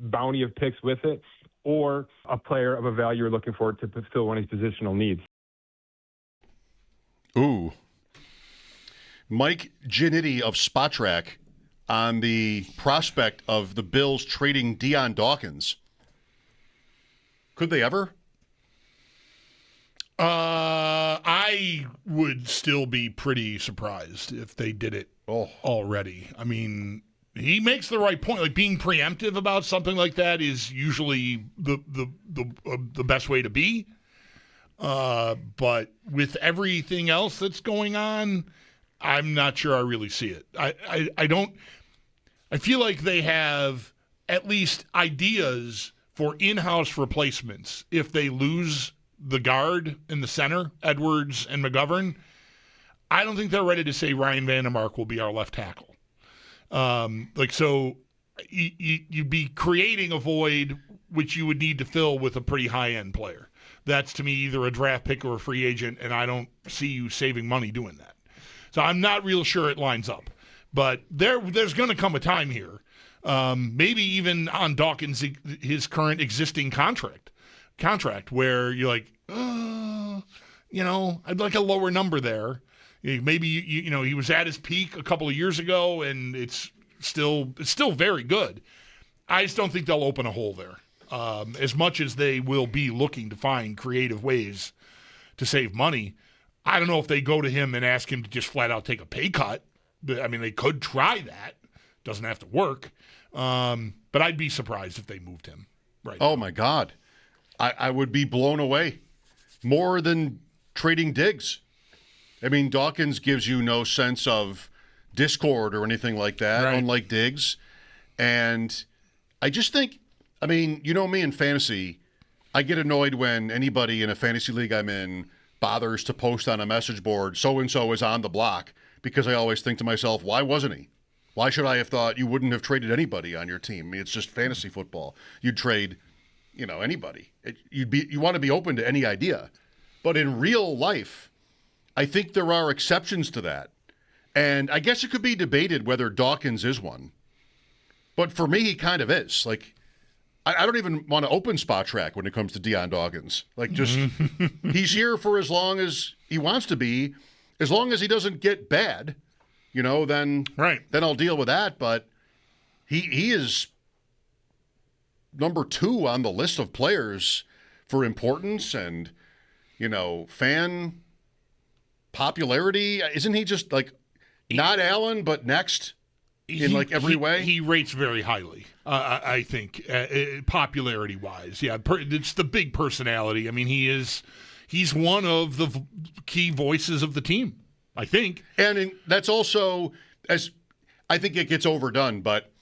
bounty of picks with it, or a player of a value you're looking for to fulfill one of his positional needs. Ooh. Mike Giannitti of Spot Track on the prospect of the Bills trading Dion Dawkins. Could they ever? I would still be pretty surprised if they did it already. I mean, he makes the right point. Like, being preemptive about something like that is usually the best way to be. But with everything else that's going on, I'm not sure I really see it. I feel like they have at least ideas for in-house replacements if they lose the guard in the center, Edwards and McGovern. I don't think they're ready to say Ryan Vandermark will be our left tackle. So you'd be creating a void which you would need to fill with a pretty high-end player. That's, to me, either a draft pick or a free agent, and I don't see you saving money doing that. So I'm not real sure it lines up. But there's going to come a time here, maybe even on Dawkins, his current existing contract, where you're like, I'd like a lower number there. Maybe he was at his peak a couple of years ago, and it's still very good. I just don't think they'll open a hole there, as much as they will be looking to find creative ways to save money. I don't know if they go to him and ask him to just flat out take a pay cut. I mean, they could try that. Doesn't have to work. But I'd be surprised if they moved him right now. Oh, my God. I would be blown away. More than trading Diggs. I mean, Dawkins gives you no sense of discord or anything like that, right, unlike Diggs. And I just think, I mean, you know me in fantasy, I get annoyed when anybody in a fantasy league I'm in bothers to post on a message board, so-and-so is on the block, because I always think to myself, why wasn't he? Why should I have thought you wouldn't have traded anybody on your team? I mean, it's just fantasy football. You'd trade, anybody. You want to be open to any idea. But in real life, I think there are exceptions to that. And I guess it could be debated whether Dawkins is one. But for me, he kind of is. Like, I don't even want to open Spot Track when it comes to Dion Dawkins. Like, just he's here for as long as he wants to be. As long as he doesn't get bad, then I'll deal with that. But he is number 2 on the list of players for importance and, fan popularity. Isn't he just like not Allen, but next in every way? He rates very highly, I think, popularity-wise. Yeah, it's the big personality. I mean, he's one of the key voices of the team, I think. And that's also, as I think it gets overdone, but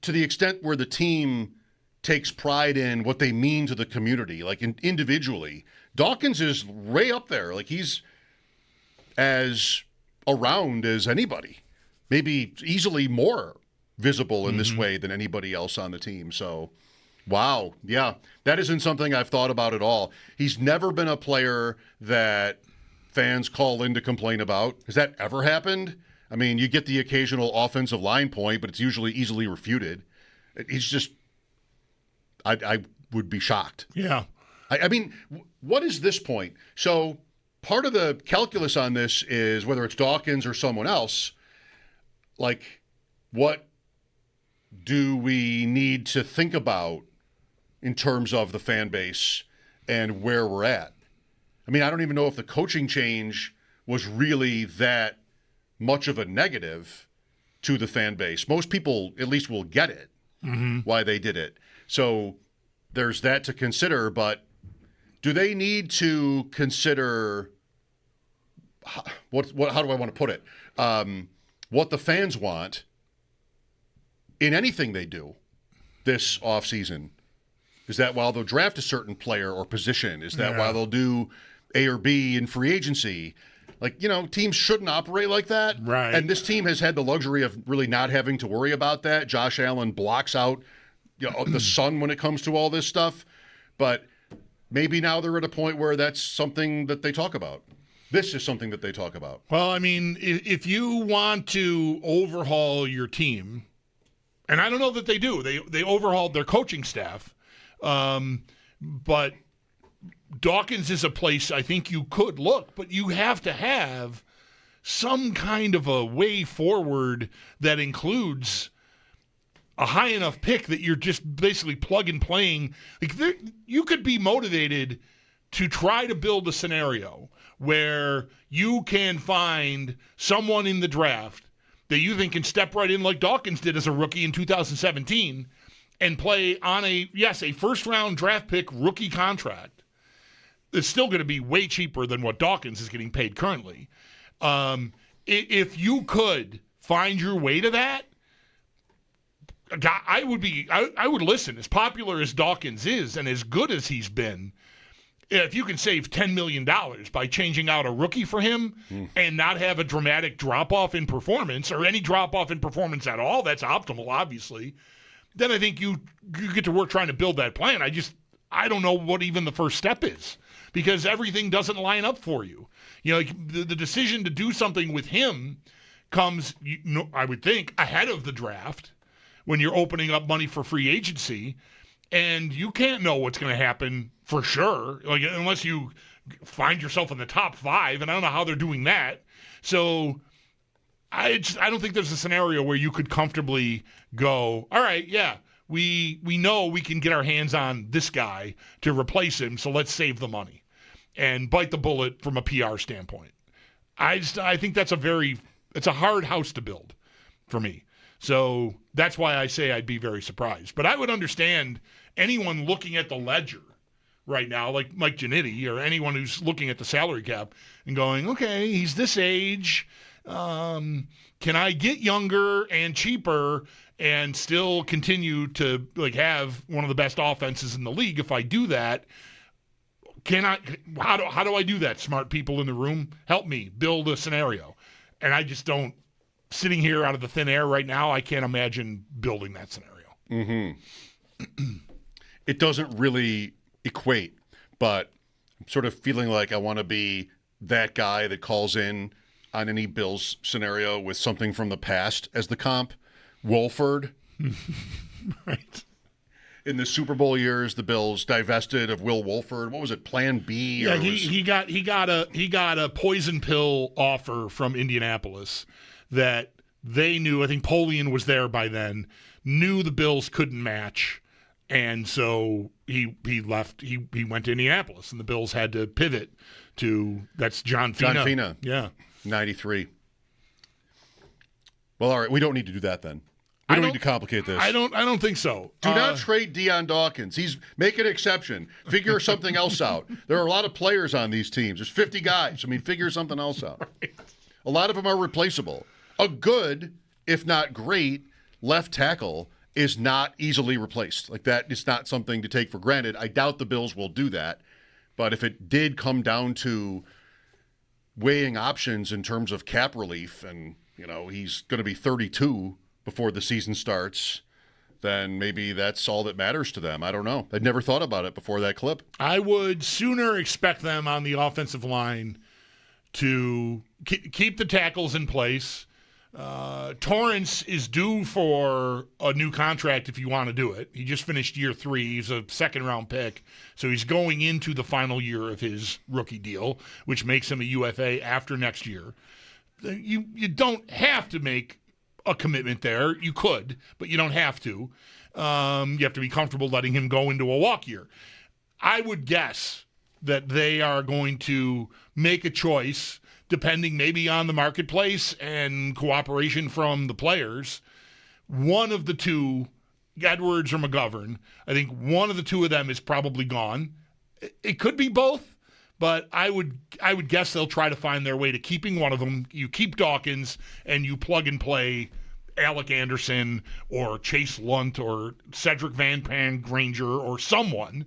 to the extent where the team takes pride in what they mean to the community, like individually, Dawkins is way up there. Like, he's as around as anybody, maybe easily more visible in this way than anybody else on the team. So, wow. Yeah, that isn't something I've thought about at all. He's never been a player that fans call in to complain about. Has that ever happened? I mean, you get the occasional offensive line point, but it's usually easily refuted. He's just, I would be shocked. Yeah. I mean, what is this point? So part of the calculus on this is whether it's Dawkins or someone else, like, what do we need to think about in terms of the fan base and where we're at? I mean, I don't even know if the coaching change was really that much of a negative to the fan base. Most people at least will get it, why they did it. So there's that to consider, but do they need to consider how do I want to put it? What the fans want in anything they do this offseason? Is that while they'll draft a certain player or position? Is that while they'll do A or B in free agency? Like, teams shouldn't operate like that. Right. And this team has had the luxury of really not having to worry about that. Josh Allen blocks out the sun when it comes to all this stuff. But maybe now they're at a point where that's something that they talk about. This is something that they talk about. Well, I mean, if you want to overhaul your team, And I don't know that they do. They overhauled their coaching staff. But Dawkins is a place I think you could look, but you have to have some kind of a way forward that includes a high enough pick that you're just basically plug and playing. Like you could be motivated to try to build a scenario where you can find someone in the draft that you think can step right in like Dawkins did as a rookie in 2017 and play on a first-round draft pick rookie contract. It's still going to be way cheaper than what Dawkins is getting paid currently. If you could find your way to that, I would listen. As popular as Dawkins is and as good as he's been, if you can save $10 million by changing out a rookie for him and not have a dramatic drop-off in performance or any drop-off in performance at all, that's optimal, obviously, then I think you get to work trying to build that plan. I don't know what even the first step is because everything doesn't line up for you. You know, like the decision to do something with him comes, I would think, ahead of the draft when you're opening up money for free agency, and you can't know what's going to happen for sure, like unless you find yourself in the top 5, and I don't know how they're doing that. So I don't think there's a scenario where you could comfortably go, all right, yeah, we know we can get our hands on this guy to replace him, so let's save the money and bite the bullet from a PR standpoint. I think it's a hard house to build for me. So that's why I say I'd be very surprised. But I would understand anyone looking at the ledger right now, like Mike Giannitti or anyone who's looking at the salary cap and going, okay, he's this age. Can I get younger and cheaper and still continue to have one of the best offenses in the league? If I do that, how do I do that? Smart people in the room, help me build a scenario. And I just don't. Sitting here out of the thin air right now, I can't imagine building that scenario. Mm-hmm. It doesn't really equate, but I'm sort of feeling like I want to be that guy that calls in on any Bills scenario with something from the past as the comp. Wolford. Right. In the Super Bowl years, the Bills divested of Will Wolford. What was it, Plan B? Yeah, he got a poison pill offer from Indianapolis that they knew. I think Polian was there by then. Knew the Bills couldn't match, and so he left. He went to Indianapolis, and the Bills had to pivot to that's John Fina. John Fina. Yeah, 93. Well, all right, we don't need to do that then. We don't need to complicate this. I don't think so. Do not trade Dion Dawkins. Make an exception. Figure something else out. There are a lot of players on these teams. There's 50 guys. I mean, figure something else out. Right. A lot of them are replaceable. A good, if not great, left tackle is not easily replaced. Like that is not something to take for granted. I doubt the Bills will do that. But if it did come down to weighing options in terms of cap relief, and he's going to be 32 before the season starts, then maybe that's all that matters to them. I don't know. I'd never thought about it before that clip. I would sooner expect them on the offensive line to keep the tackles in place. Torrance is due for a new contract if you want to do it. He just finished year 3. He's a second-round pick, so he's going into the final year of his rookie deal, which makes him a UFA after next year. You don't have to make a commitment there. You could, but you don't have to. You have to be comfortable letting him go into a walk year. I would guess that they are going to make a choice, depending maybe on the marketplace and cooperation from the players. One of the two, Edwards or McGovern, I think one of the two of them is probably gone. It could be both. But I would guess they'll try to find their way to keeping one of them. You keep Dawkins, and you plug and play Alec Anderson or Chase Lunt or Cedric Van Pan Granger or someone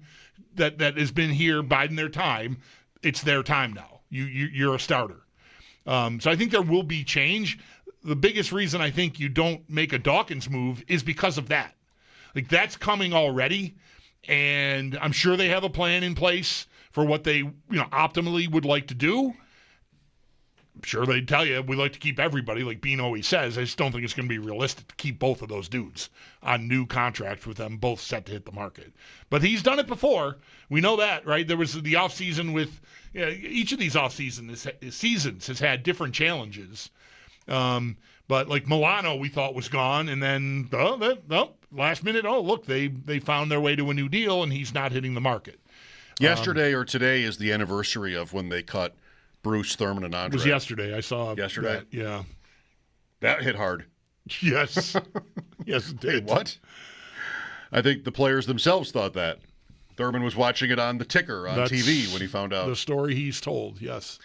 that has been here biding their time. It's their time now. You're a starter. So I think there will be change. The biggest reason I think you don't make a Dawkins move is because of that. Like that's coming already, and I'm sure they have a plan in place for what they optimally would like to do. I'm sure they'd tell you we like to keep everybody, like Bean always says. I just don't think it's going to be realistic to keep both of those dudes on new contracts with them both set to hit the market. But he's done it before. We know that, right? There was the offseason with each of these seasons has had different challenges. But like Milano, we thought was gone, and then last minute, look, they found their way to a new deal, and he's not hitting the market. Yesterday or today is the anniversary of when they cut Bruce, Thurman, and Andre. It was yesterday. I saw yesterday. That, yeah, that hit hard. Yes, yes, it did. Wait, what? I think the players themselves thought that. Thurman was watching it on the ticker on TV when he found out. The story he's told, yes.